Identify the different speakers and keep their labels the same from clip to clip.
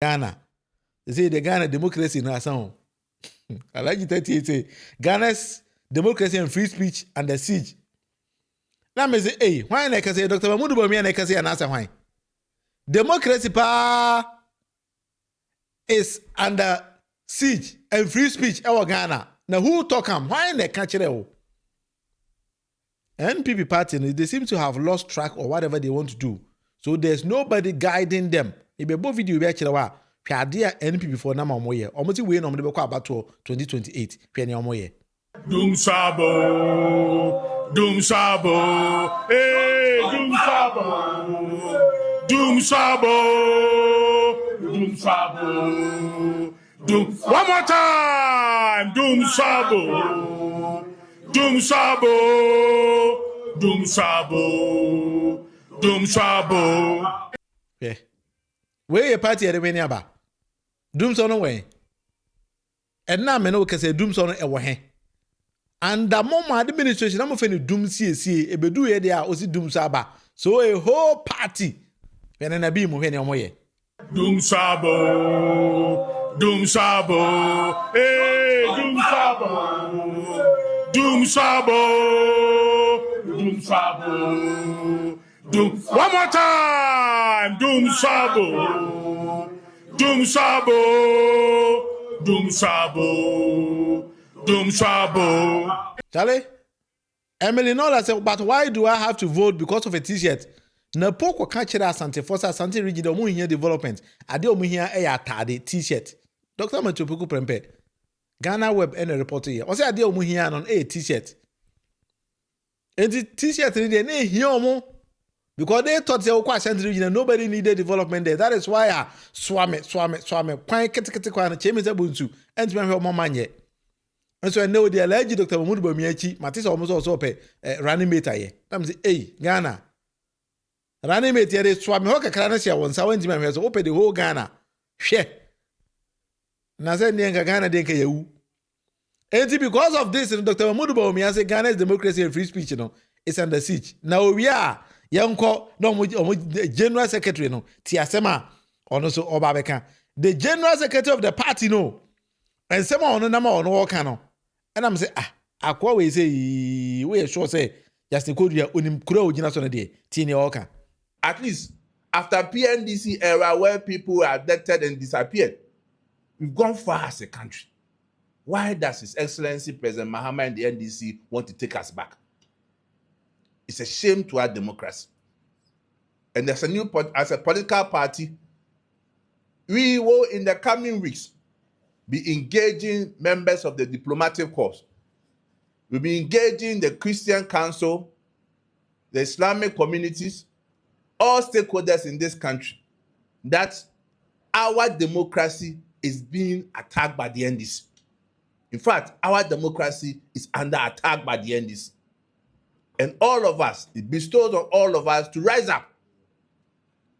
Speaker 1: Ghana. They say the Ghana democracy in our sound. I like it that say Ghana's democracy and free speech under siege. Let me say, hey, why I can say Dr. Mahmoud Bawumia I can say an answer why? Democracy is under siege and free speech our Ghana. Now who talk am? Why they catch it? NPP party, they seem to have lost track or whatever they want to do. So there's nobody guiding them. If you video be actually wa, NPP for nama omoye. Almost we no be about 2028. Pia omoye.
Speaker 2: Doom Sabo, hey, Doom Sabo. One more time, Doom Sabo.
Speaker 1: Yeah. Where your party at the Weniaba? Doom son away. And now men can say Doom son away. And the moment administration, I'm offending Doom CC, a bedu area, also Doom Saba. So a whole party. When I be moving on way.
Speaker 2: Doom Sabo, hey, Doom Sabo. One more time, Doom Sabo.
Speaker 1: Charlie, Emily Nola said, but why do I have to vote because of a t-shirt? Na poko catch it Asante Fosa Asante Rigid omu here development. Ade omu here tade t-shirt. Dr. Matupuku Prempe. Ghana Web and a reporter here. Ose ade omu here on a t-shirt. And the t-shirt in the here omu. Because they thought they were quite Asante and nobody needed development there. That is why I swam it. Quite kete kwa na chemi buntu. And to me mama nye. And so I know the alleged Dr. Mahmoud Bawumia Matisa almost also pay running mate here. I'm say, hey, Ghana. Running mate here is swam hoka kranasi once I went to my house open the whole Ghana. She. Na say nyenga Ghana denke yewu. And because of this, Dr. Mahmoud Bawumia say Ghana's democracy and free speech, it's under siege. Now we are yanko no general secretary Tiasema ono so Obabeka. The general secretary of the party and someone on number on walk and I'm say akwa we say we sure say just the code unim kura ojina so na dey tini oka.
Speaker 3: At least after PNDC era where people were abducted and disappeared, we've gone far as a country. Why does His Excellency President Mahama and the NDC want to take us back? It's a shame to our democracy. And as a political party, we will in the coming weeks be engaging members of the diplomatic corps. We'll be engaging the Christian Council, the Islamic communities, all stakeholders in this country, that our democracy is being attacked by the NDC. In fact, our democracy is under attack by the NDC. And all of us, it bestows on all of us to rise up,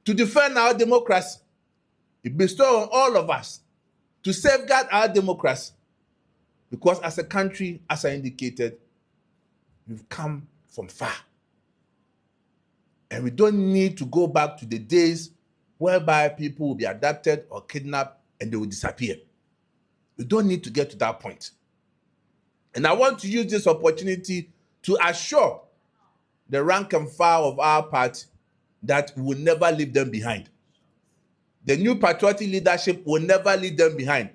Speaker 3: to defend our democracy. It bestows on all of us to safeguard our democracy. Because as a country, as I indicated, we've come from far. And we don't need to go back to the days whereby people will be abducted or kidnapped and they will disappear. We don't need to get to that point. And I want to use this opportunity to assure the rank and file of our party that we will never leave them behind. The new patriotic leadership will never leave them behind.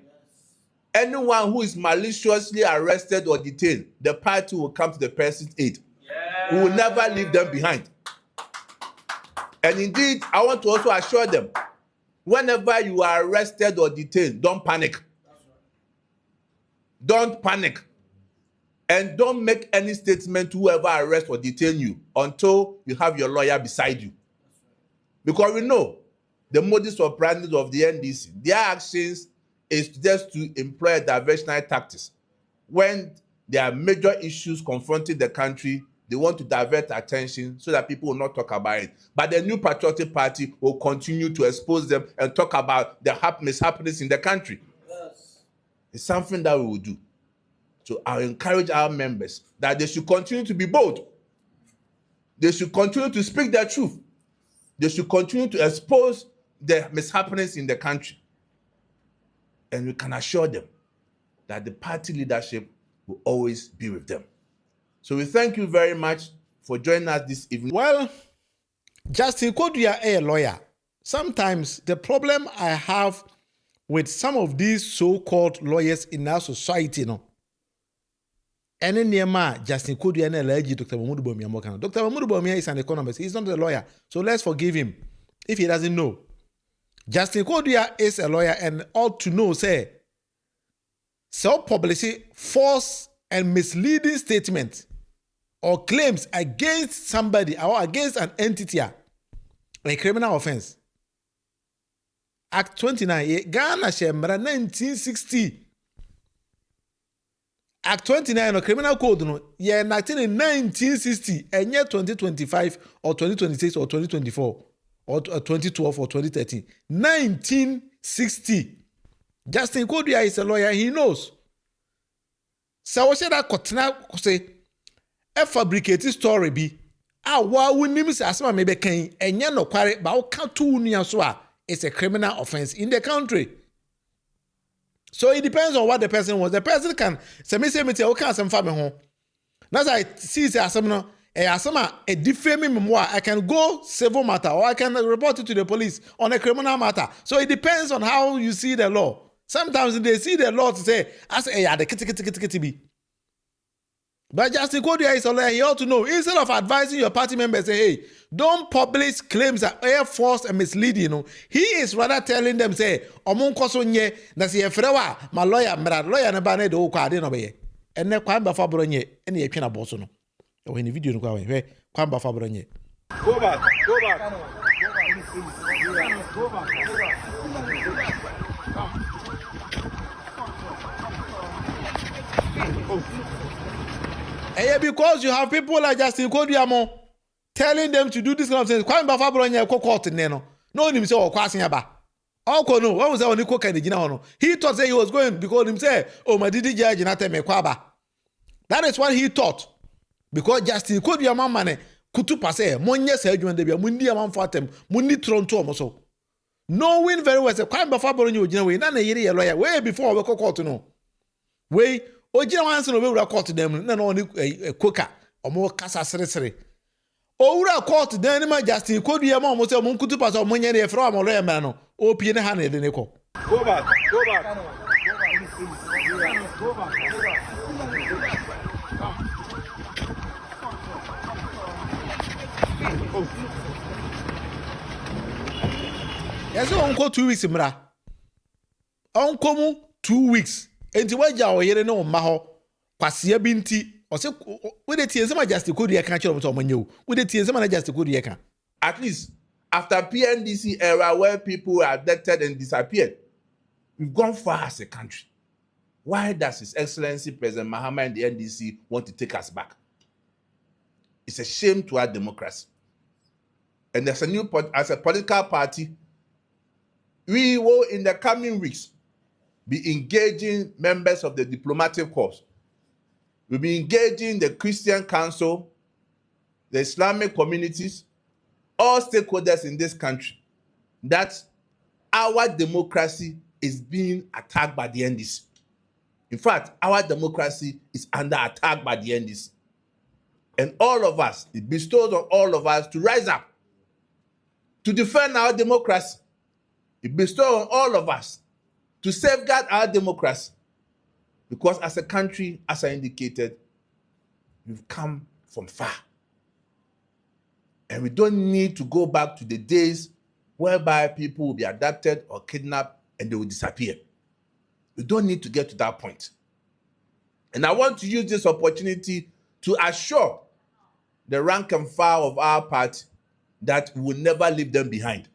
Speaker 3: Anyone who is maliciously arrested or detained, the party will come to the person's aid. We will never leave them behind. And indeed, I want to also assure them, whenever you are arrested or detained, don't panic. Don't panic. And don't make any statement to whoever arrests or detain you until you have your lawyer beside you. Because we know the modus operandi of the NDC, their actions is just to employ diversionary tactics. When there are major issues confronting the country, they want to divert attention so that people will not talk about it. But the new patriotic party will continue to expose them and talk about the mishappenings in the country. Yes. It's something that we will do. So I encourage our members that they should continue to be bold. They should continue to speak their truth. They should continue to expose the mishappenings in the country. And we can assure them that the party leadership will always be with them. So we thank you very much for joining us this evening.
Speaker 1: Well, Justin Kodua a lawyer. Sometimes the problem I have with some of these so-called lawyers in our society, any near Justin Kodua and LG Dr. Bawumia. Dr. Bawumia is an economist. He's not a lawyer. So let's forgive him if he doesn't know. Justin Kodua is a lawyer and ought to know, say, self-publishing false and misleading statements or claims against somebody or against an entity, a criminal offense. Act 29, Ghana Shemra 1960. Act 29 of criminal code no ye enacted in 1960 and yet 2025 or 2026 or 2024 or 2012 or 2013. 1960. Justin Kodua is a lawyer, he knows. So what said that kotena say a fabricated story be wa wunim se asema mebe kan enye no kware ba wo ka to nua so a it's a criminal offense in the country. So it depends on what the person wants. The person can say me okay asem fa me ho. Now I see say asem no asema a defaming memoir, I can go civil matter or I can report it to the police on a criminal matter. So it depends on how you see the law. Sometimes they see the law to say, as a the kitty be. But Justin Kodua is a lawyer, he ought to know. Instead of advising your party members, say, hey, don't publish claims that are false and misleading. He is rather telling them, say, Omun koso nye, na si efrewa, my lawyer na bane do kwa ade no be. And ne kwa Mbafo Abronye, ene ye twena boso no. When the video no kwa we, kwa Mbafo Abronye.
Speaker 2: Go back.
Speaker 1: Because you have people like Justin Kodua telling them to do this kind of things. Kwa Mbafo Abronye ko court neno. No him say o kwasen aba. Oko no, when was say oni ko kan gina hono. He thought say he was going because him say, "Oh, my didi judge na tell me kwa aba." That is what he thought. Because Justin Kodua man kutu pase monye say adwuma de bia mundi amanfo atem mundi tronto omo so. Knowing very well say Kwa Mbafo Abronye ogina we na na yiri ye lawyer way before we ko court no. We ogina wan say no be wura court dem na no oni koka omo kasa sere. Owura court dem ma Justin Kodua ma omo say omo kutu pase omo nye na efra omo lawyer man no. Opie ne ha na de ne ko.
Speaker 2: Go back.
Speaker 1: Yes, uncle 2 weeks mra. Uncle mu 2 weeks. Enti waja oyere no mma ho. Kwase binti. O se we dey tie sama Justin Kodua kan kire mo manye o. We dey tie sama na Justin Kodua kan.
Speaker 3: At least after PNDC era where people are abducted and disappeared, we've gone far as a country. Why does His Excellency President Mahama and the NDC want to take us back? It's a shame to our democracy. And as a political party, we will in the coming weeks be engaging members of the diplomatic corps. We'll be engaging the Christian Council, the Islamic communities, all stakeholders in this country, that our democracy is being attacked by the NDC. In fact, our democracy is under attack by the NDC. And all of us, it bestows on all of us to rise up, to defend our democracy. It bestows on all of us to safeguard our democracy. Because as a country, as I indicated, we've come from far. And we don't need to go back to the days whereby people will be abducted or kidnapped and they will disappear. We don't need to get to that point. And I want to use this opportunity to assure the rank and file of our party that we will never leave them behind.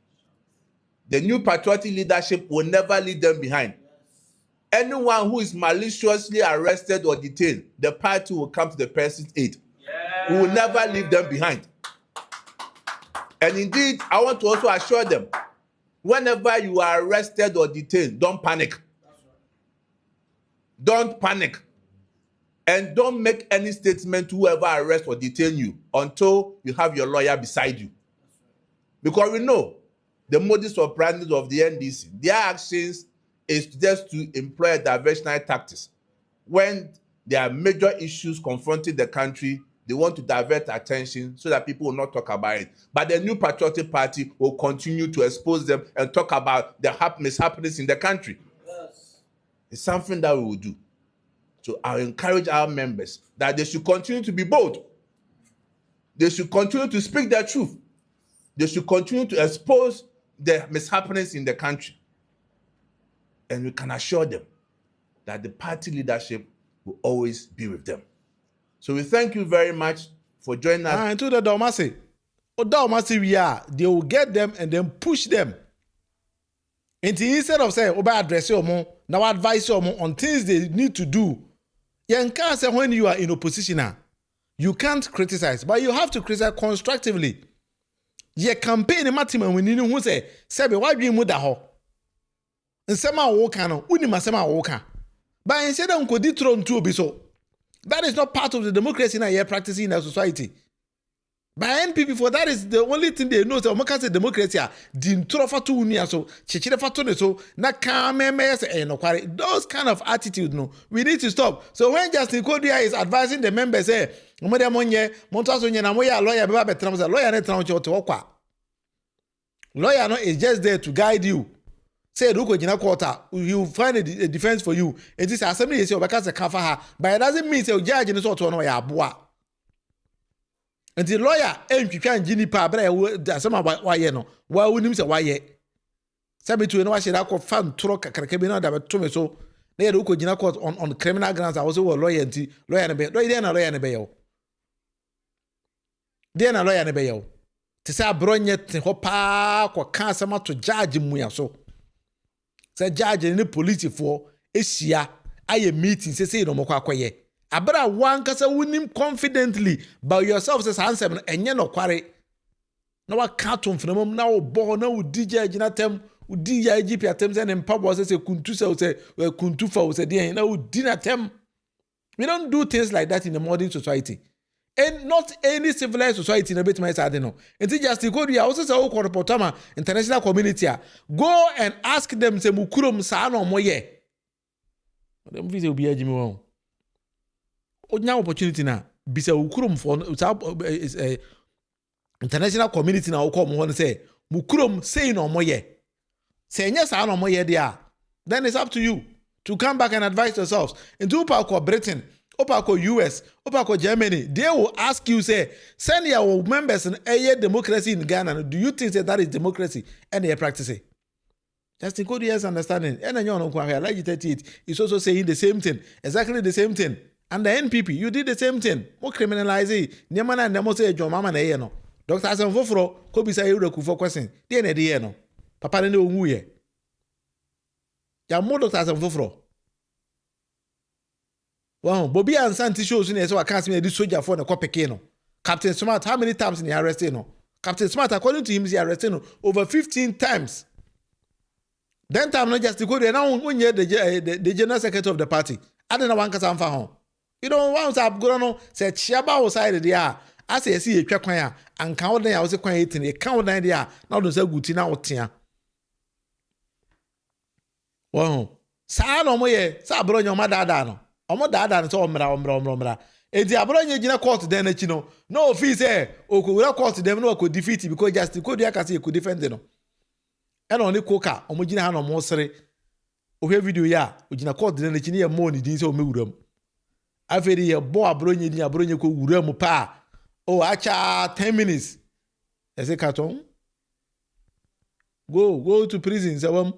Speaker 3: The new patriotic leadership will never leave them behind. Anyone who is maliciously arrested or detained, the party will come to the person's aid. We will never leave them behind. And indeed, I want to also assure them, whenever you are arrested or detained, don't panic. Don't panic. And don't make any statement to whoever arrests or detain you until you have your lawyer beside you. Because we know the modus operandi of the NDC, their actions is just to employ diversionary tactics. When there are major issues confronting the country, they want to divert attention so that people will not talk about it. But the New Patriotic Party will continue to expose them and talk about the mishappenings in the country. Yes. It's something that we will do. So I encourage our members that they should continue to be bold. They should continue to speak their truth. They should continue to expose the mishappenings in the country. And we can assure them that the party leadership will always be with them. So we thank you very much for joining us.
Speaker 1: And to the Domasi, we are, they will get them and then push them. And instead of saying, "Oba address your mom, now advise your mom on things they need to do." You can't say when you are in opposition, you can't criticize, but you have to criticize constructively. Your campaign, Matima, when you who say, "Sebe, why be mudaho?" And sema wokano, unima sema woka. But instead of unko ditron to obiso. That is not part of the democracy now you're practicing in our society. By NPP, for that is the only thing they know. So, say democracy, din trofatu unia so, chichire fatone so, na kameme se no kwari. Those kind of attitude, no, we need to stop. So when Justin Kodia is advising the members, say, "Umodia monye, montaso nye na moya lawyer beba betram say lawyer ne tram cho okwa." Lawyer no is just there to guide you. Say Ruko Jina Quarter, you find a defense for you. It is assembly is your because cover her, but it doesn't mean say judge in sort of no ya boa. And the lawyer and Jini Pa, but some why no, why wouldn't say why ye? Sabi to no shall I fan truck Carcabina that to me so they Ruko Jina Court on criminal grounds. I also a lawyer and lawyer and a lawyer and a bail. Then a lawyer and a bail. To say Abronye Hopa or Cansama to judge him so. Say judge any police for Asia, I meeting say no more kwaye. Abra one kasa winim confidently by yourself says answer and ye no kware. Na wa cartoon from na wo bo na wo DJ gina tem wo di ya GP atem say nem pabo say kuntu say kuntu fa say dey na wo di na tem. We don't do things like that in the modern society. And not any civilized society in a bit my side, no. And just go to also say, "Oh, Korpotama, international community, go and ask them, say, Mukurum Sano Moye." Them visit will be a Jimmy Wong. Oh, now opportunity now. Bisa Mukurum for international community now come one say, Mukurum say no Moye. Say yes, I no Moye there. Then it's up to you to come back and advise yourselves. And do Paco Britain. Opako US, Opako Germany, they will ask you, say, send your members in a democracy in Ghana. Do you think that is democracy and they practice it? Just in good years understanding. And I know it's also saying the same thing, exactly the same thing. And the NPP, you did the same thing. More criminalize it. Nyamana and Nemo say, John Mama, no. Dr. Asan Fofro, Kobi say, you for question. DNA, no. Papa, no, muye. Ya more Dr. Asan Fofro. Wow, Bobby and Santi shows in so I can't see this soldier for the copy. Captain Smart, how many times in the arresting? No? Captain Smart, according to him, is arresting over 15 times. Then time not just to go there now when you're the general secretary of the party. I don't know one can for home. You don't want to have grown said Shaba outside the I say see a quack and count there. I was a quiet in a count idea. Now don't say good in out here. Wow, Sa no moye, Sa Abronye Madadano. Omo dada nso omra enti Abronye gina court den achi no fee say okowura court dem no ko defeat because just ko dia ka say ko defend no e no ne koka omo gina ha no mo sere ohwe video ya ogina court den achi ne ye mo ni din say o mewuram aferi ye bo Abronye din Abronye ko wuram pa oh acha 10 minutes e say carton go to prison say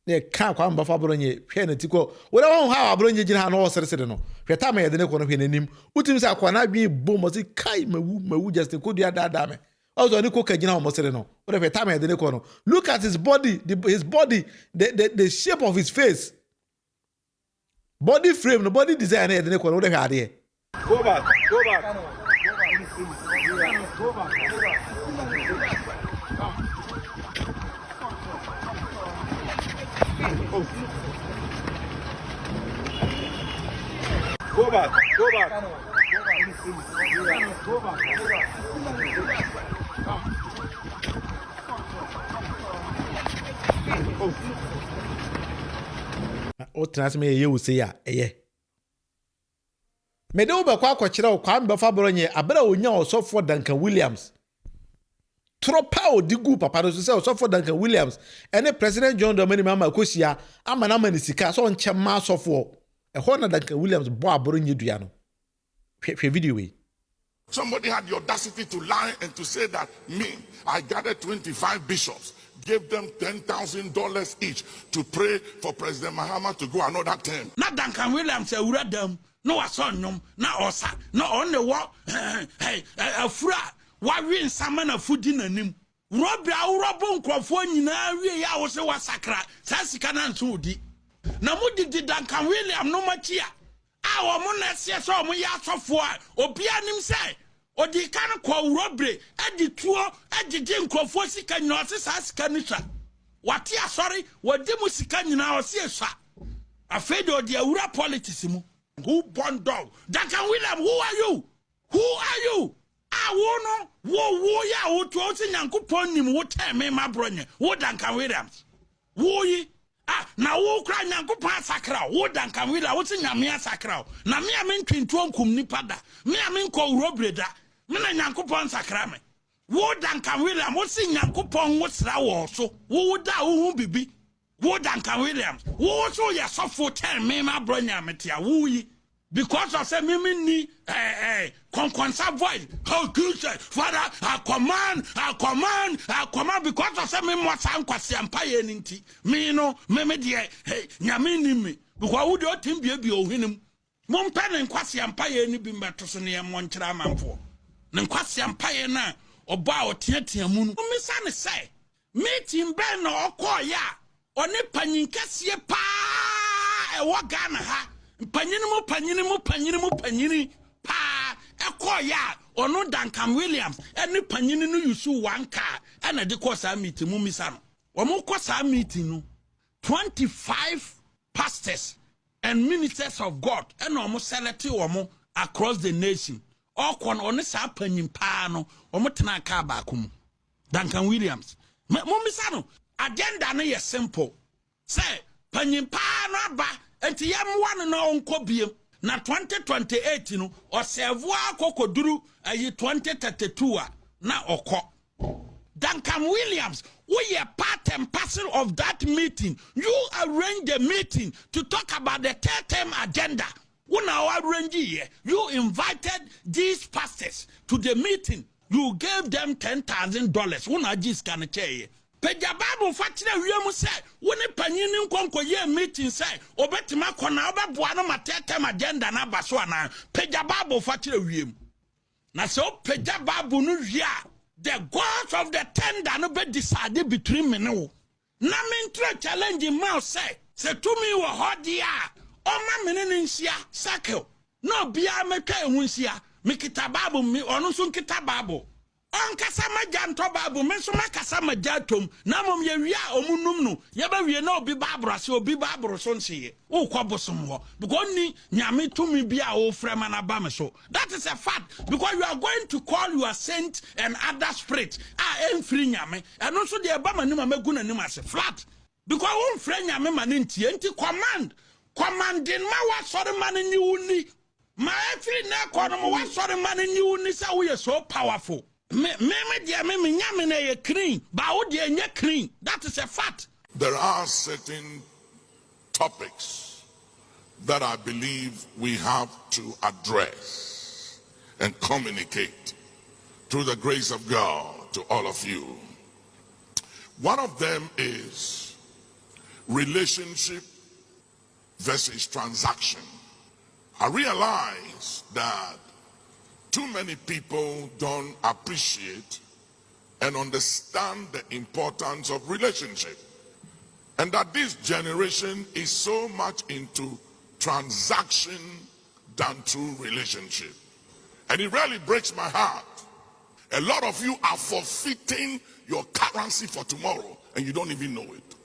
Speaker 1: ne ka kwa mba fa Abronye hwe na tiko wona won ha Abronye gina ha no sere no hwe ta ma ye de ne ko no hwe nanim utim se akwa na dwi bom mo se kai mawu just ko dua dada me also ne ko ka gina mo sere no wona hwe ta ma ye de ne ko no look at his body the shape of his face body frame no body design ye de ne ko no wona hwe ade
Speaker 2: Go back. Go back.
Speaker 1: o transme ye wo say ya eye me de wo be kwa akokire o kwa mbe fa Abronye abra onya osofo Duncan Williams tropa odigu papa do say osofo Duncan Williams ene President John Dramani Mahama Akosua amana mani sika so nche ma osofo e ho na Duncan Williams bo Abronye dua no hwe video we.
Speaker 4: Somebody had the audacity to lie and to say that I gathered 25 bishops, gave them $10,000 each to pray for President Mahama to go another term.
Speaker 5: Na Duncan Williams them no asonyum na osa na on the wa afura wa wi nsama na fudi nanim robi awrobo nkrofo nyina wi ya wo se wasakra sasika na nso odi na mudi Duncan Williams no machia awo mo na se so mo ya asofo a obi anim say odi kan kwa robre edi tuo edi nkrofo sika nyina ose sasika ni twa wati asori wodi mu sika nyina ose eswa afedo odi awura politics mu. Who born dog? Duncan William, who are you? Who are you? I wo ya wo to o Nyankopon nim wo tell me my brother. Wo Duncan Williams. Wo yi na wo kra Nyankopon asakra. Wo Duncan William wo ti nyame asakra. Na me ntwintu onkum nipa da. Me nkɔ urobre da. Me na Nyankopon sakra me. Wo Duncan William wo ti Nyankopon wo sra wo so. Wo da wo hu bibi. Wo Duncan Williams, wo so ya sofo tell me my brother metia wo yi because of say me ni conconsa voice how good say father I command because of say me mo san kwase ampaye nti me no me de nyame ni me because wo de otim bia ohwenem mo mpa ne kwase ampaye ni bi meto so ne mo nkyira amanfo ne kwase ampaye na oba oteatea mu no me sa ne say meeting ben na okoya one panyin kese pa e wo Ghana ha panyini pa ekoya ono Duncan Williams ene panyini no yusu one car ena de ko sa meeting mu misa no wo ko sa meeting no 25 pastors and ministers of God ena omo select wo across the nation all kon one sa panyin pa no omo tena ka ba akum Duncan Williams mu misa no agenda no ye simple say panyimpa no aba enti yamwa no onko biem na 2028 no osevu akokoduru ayi 2032 na okọ Duncan Williams we are part and parcel of that meeting. You arrange the meeting to talk about the third term agenda. You invited these pastors to the meeting. You gave them $10,000. Una just can say. Peja Bible fatire wiemu say woni panyini nkonko ye meeting say obetima kona obeboa no matetem agenda na baso ana Peja Bible fatire wiemu na so Peja Bible no wia the gods of the tender no be decide between me no na me ntra challenge ma say to me wo hodia o ma me ne nsia circle no bia metwa ehu nsia me kita Bible me onu so kita Bible on kasama janto babu mensoma kasama jatom na mom ye wia omunum no ye ba wie na obi babro ase obi babro so nsie wo kwabosom ho because ni nyame tumi bia wo frema na ba me so that is a fact because you are going to call your saint and other spirit emfiri nyame eno so de ba manim amagu nanim ase flat because wo mfre nyame mane ntie nti commanding ma wa sori mane ni uni ma efiri na kono mo wa sori mane ni uni say we are so powerful. That is a fact.
Speaker 4: There are certain topics that I believe we have to address and communicate through the grace of God to all of you. One of them is relationship versus transaction. I realize that too many people don't appreciate and understand the importance of relationship. And that this generation is so much into transaction than true relationship. And it really breaks my heart. A lot of you are forfeiting your currency for tomorrow and you don't even know it.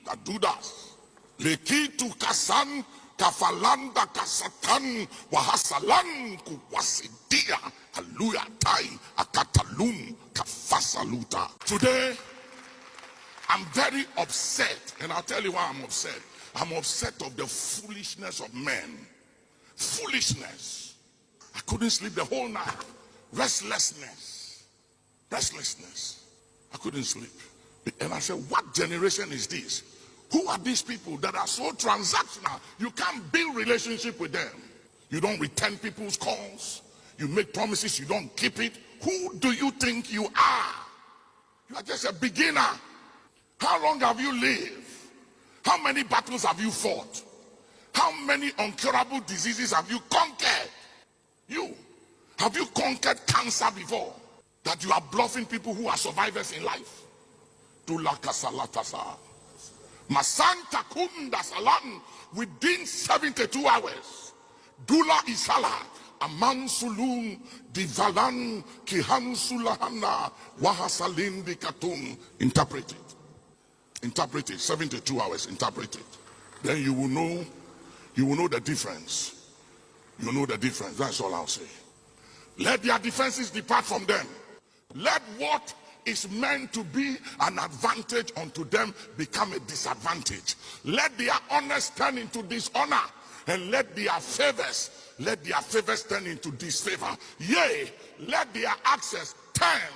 Speaker 4: That do that. Leki tu kasan kafalanda kasatan wahasalan kuwasidia haluya tai akatalun kafasaluta. Today, I'm very upset, and I'll tell you why I'm upset. I'm upset of the foolishness of men. Foolishness. I couldn't sleep the whole night. Restlessness. I couldn't sleep. And I said, what generation is this? Who are these people that are so transactional? You can't build relationship with them. You don't return people's calls. You make promises, you don't keep it. Who do you think you are? You are just a beginner. How long have you lived? How many battles have you fought? How many incurable diseases have you conquered? Have you conquered cancer before? That you are bluffing people who are survivors in life? Masanta kunda salan within 72 hours. Dula isala aman sulun divalan kihan sulahana wahasalin dikatum. Interpret it. 72 hours. Interpret it. Then you will know the difference. You know the difference. That's all I'll say. Let their defenses depart from them. Let what is meant to be an advantage unto them become a disadvantage. Let their honors turn into dishonor, and let their favors turn into disfavor. Yea, let their access turn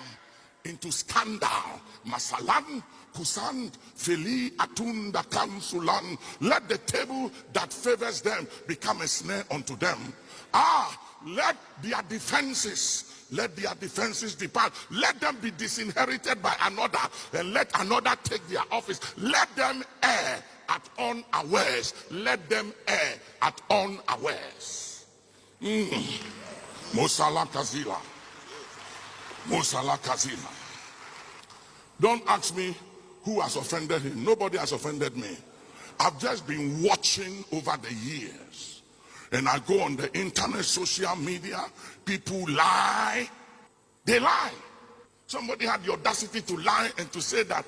Speaker 4: into scandal. Masalan kusan feli atunda kansulan. Let the table that favors them become a snare unto them. Let their defenses depart. Let them be disinherited by another, and let another take their office. Let them err at unawares. Let them err at unawares. Mosala Kazila. Don't ask me who has offended him. Nobody has offended me. I've just been watching over the years. And I go on the internet, social media, people lie. They lie. Somebody had the audacity to lie and to say that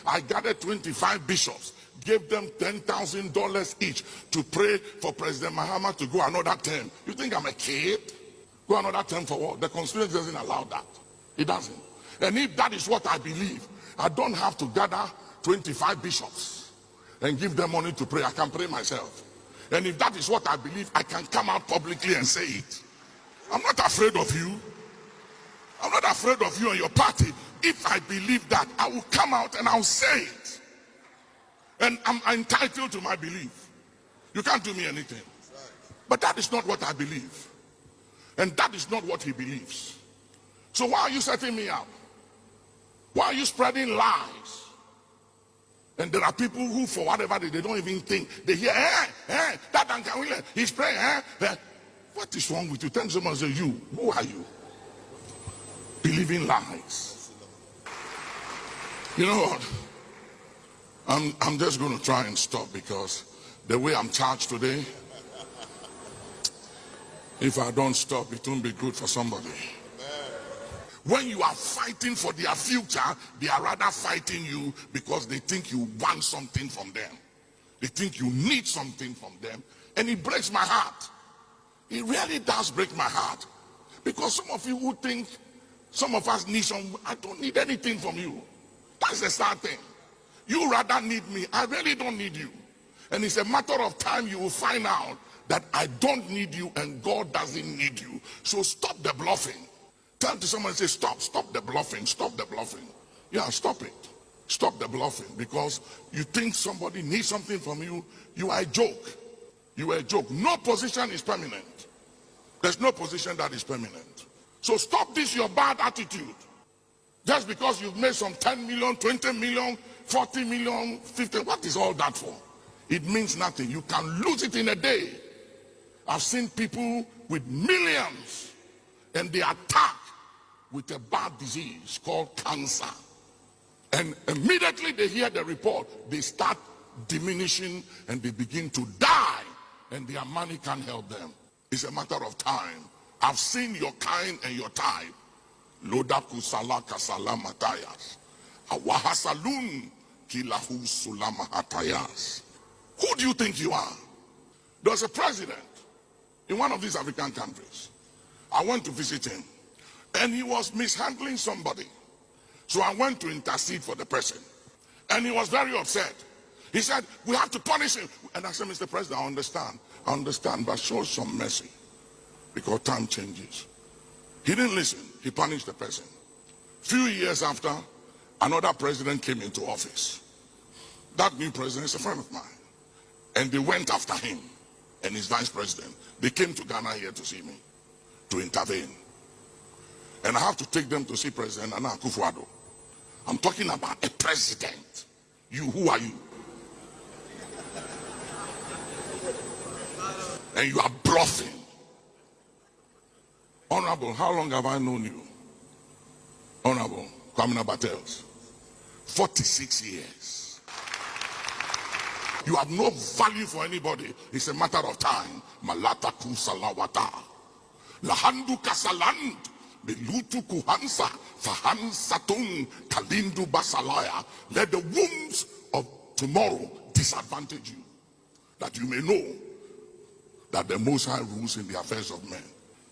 Speaker 4: I gathered 25 bishops, gave them $10,000 each to pray for President Mahama to go another term. You think I'm a kid? Go another term for what? The Constitution doesn't allow that. It doesn't. And if that is what I believe, I don't have to gather 25 bishops and give them money to pray. I can pray myself. And if that is what I believe, I can come out publicly and say it. I'm not afraid of you. I'm not afraid of you and your party. If I believe that, I will come out and I'll say it. And I'm entitled to my belief. You can't do me anything. But that is not what I believe. And that is not what he believes. So why are you setting me up? Why are you spreading lies? And there are people who, for whatever they don't even think. They hear, that Duncan, he's praying, What is wrong with you? Tell someone, say, you, who are you? Believing lies. You know what? I'm just going to try and stop, because the way I'm charged today, if I don't stop, it won't be good for somebody. When you are fighting for their future, they are rather fighting you because they think you want something from them. They think you need something from them. And it breaks my heart. It really does break my heart. Because some of you who think some of us need some, I don't need anything from you. That's the sad thing. You rather need me. I really don't need you. And it's a matter of time you will find out that I don't need you and God doesn't need you. So stop the bluffing. Tell to someone, say, stop the bluffing, stop the bluffing. Yeah, stop it. Stop the bluffing, because you think somebody needs something from you. You are a joke. You are a joke. No position is permanent. There's no position that is permanent. So stop this, your bad attitude. Just because you've made some 10 million, 20 million, 40 million, 50, what is all that for? It means nothing. You can lose it in a day. I've seen people with millions and they attack with a bad disease called cancer. And immediately they hear the report, they start diminishing and they begin to die, and their money can't help them. It's a matter of time. I've seen your kind and your type. Lodaku salaka salamatayas. Awahasalun kilahu sulamahatayas. Who do you think you are? There's a president in one of these African countries. I went to visit him, and he was mishandling somebody. So I went to intercede for the person. And he was very upset. He said, we have to punish him. And I said, Mr. President, I understand, but show some mercy because time changes. He didn't listen. He punished the person. Few years after, another president came into office. That new president is a friend of mine. And they went after him and his vice president. They came to Ghana here to see me, to intervene. And I have to take them to see President Nana Akufo-Addo. I'm talking about a president. You, who are you? And you are bluffing. Honorable, how long have I known you? Honorable Kwamina Battles. 46 years. You have no value for anybody. It's a matter of time. Malata kusalawata. Lahandu kasaland. Belutu kuhansa. Fahansatun kalindu basalaya. Let the wombs of tomorrow disadvantage you. That you may know that the Most High rules in the affairs of men.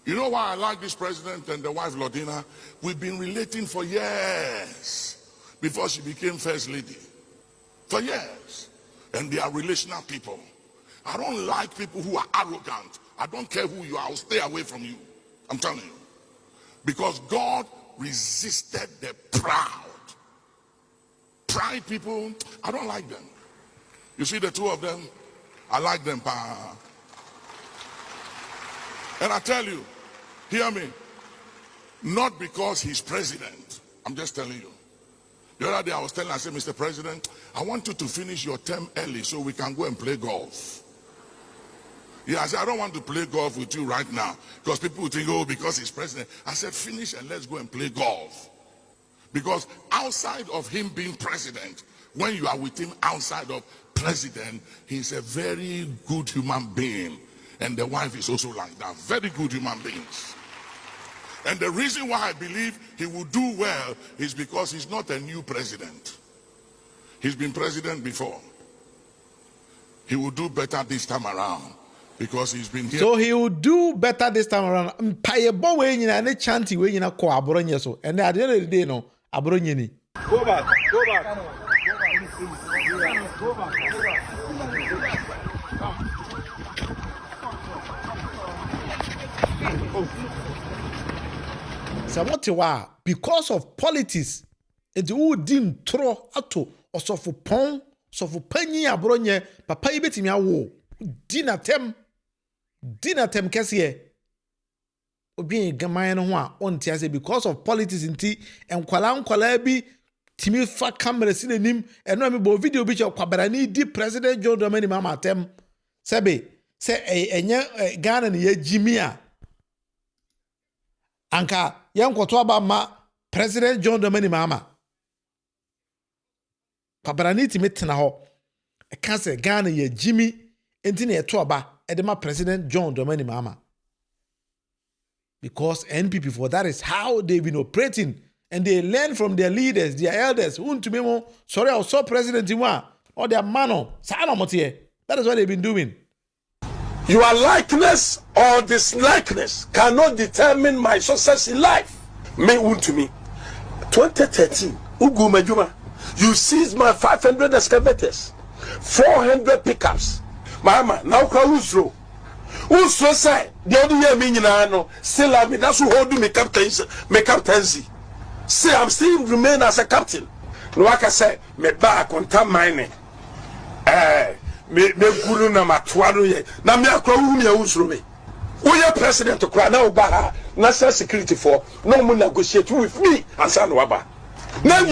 Speaker 4: You know why I like this president and the wife Lordina? We've been relating for years before she became first lady. For years. And they are relational people. I don't like people who are arrogant. I don't care who you are. I'll stay away from you. I'm telling you. Because God resisted the proud. Pride people, I don't like them. You see the two of them? I like them. And I tell you, hear me, not because he's president. I'm just telling you. The other day I was telling, I said, Mr. President, I want you to finish your term early so we can go and play golf. Yeah, I said, I don't want to play golf with you right now because people will think, oh, because he's president. I said, finish and let's go and play golf. Because outside of him being president, when you are with him outside of president, he's a very good human being. And the wife is also like that. Very good human beings. And the reason why I believe he will do well is because he's not a new president. He's been president before. He will do better this time around because he's been here.
Speaker 1: So he will do better this time around. Mpayebo we nyina ne chanti we nyina ko Abronye so. And at the end of the day no, Abronye ni.
Speaker 2: Go back. Go back.
Speaker 1: Samotewa, because of politics, it would dim tro ato or sofu pon, sofu penny Abronye, papa ibeti mia wo, dinatem kesiye. Obi Ghanaian ho on tiase because of politics inti and kwala bi timi fa camera sinenim eno me bo video bi che kwabarani di president John Dramani mama tem sebe se enye Ghana ne ye jimia anka yankoto aba ma president John Dramani mama kwabarani timi tena ho e ka se Ghana ye jimi enti na eto aba e de ma president John Dramani mama. Because NPP, for that is how they've been operating. And they learn from their leaders, their elders. Sorry, I was so president or their mano. That is what they've been doing.
Speaker 6: Your likeness or dislikeness cannot determine my success in life. Me to me. 2013, Ugu Majuma, you seized my 500 excavators, 400 pickups. Mama, now Krausro. Who's say the other year meaning I know still I mean that's who hold me captaincy. Say I'm still remain as a captain. No I can say me back on time mining. Me guru na matwaro ye. Na me akwa wu me usro me. Who your president to cry now ba national security for no mo negotiate with me ansa no aba. Na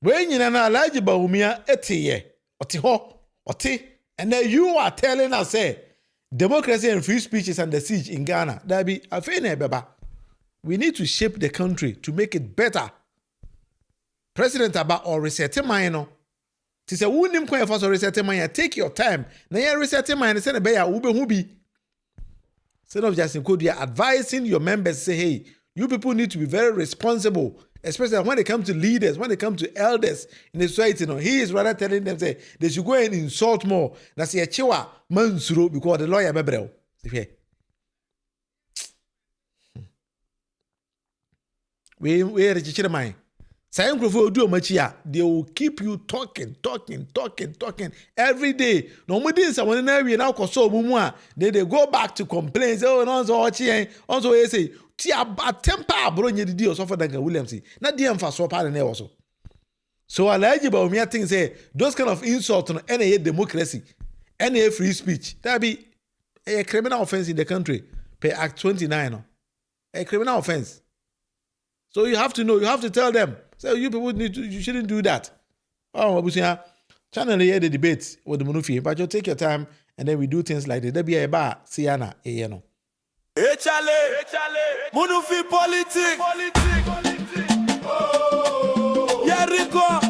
Speaker 1: we nyina na Alhaji Bawumia etiye. Oti ho, oti. And then you are telling us say democracy and free speech is under siege in Ghana. We need to shape the country to make it better. President Aba or resetting mine. To say, who nim kwa for resetting mine? Take your time. Na ya resetting mine. Send a beya ube hubi. Instead of just advising your members, say, hey, you people need to be very responsible, especially when it comes to leaders, when it comes to elders in the society. He is rather telling them, say, they should go and insult more. Na say, chiwa mansuro because the lawyer bebrel. We register mine. Say microphone do machia, they will keep you talking every day. No more days when we now so mumwa, they go back to complain. Say, oh, no, so also say, tia temper Abronye the deal so for Duncan Williams. Not the emphasis so part and also. So alleged Bawumia thing say those kind of insults on any democracy, any free speech. That be a criminal offense in the country. Per Act 29. A criminal offense. So you have to know, you have to tell them. So you people you shouldn't do that. Oh, Abusia, channel here the debate with the Munufie, but you take your time and then we do things like this. There be a bar, Siana, no.
Speaker 7: Munufie Politics. Oh, yeah, Rico.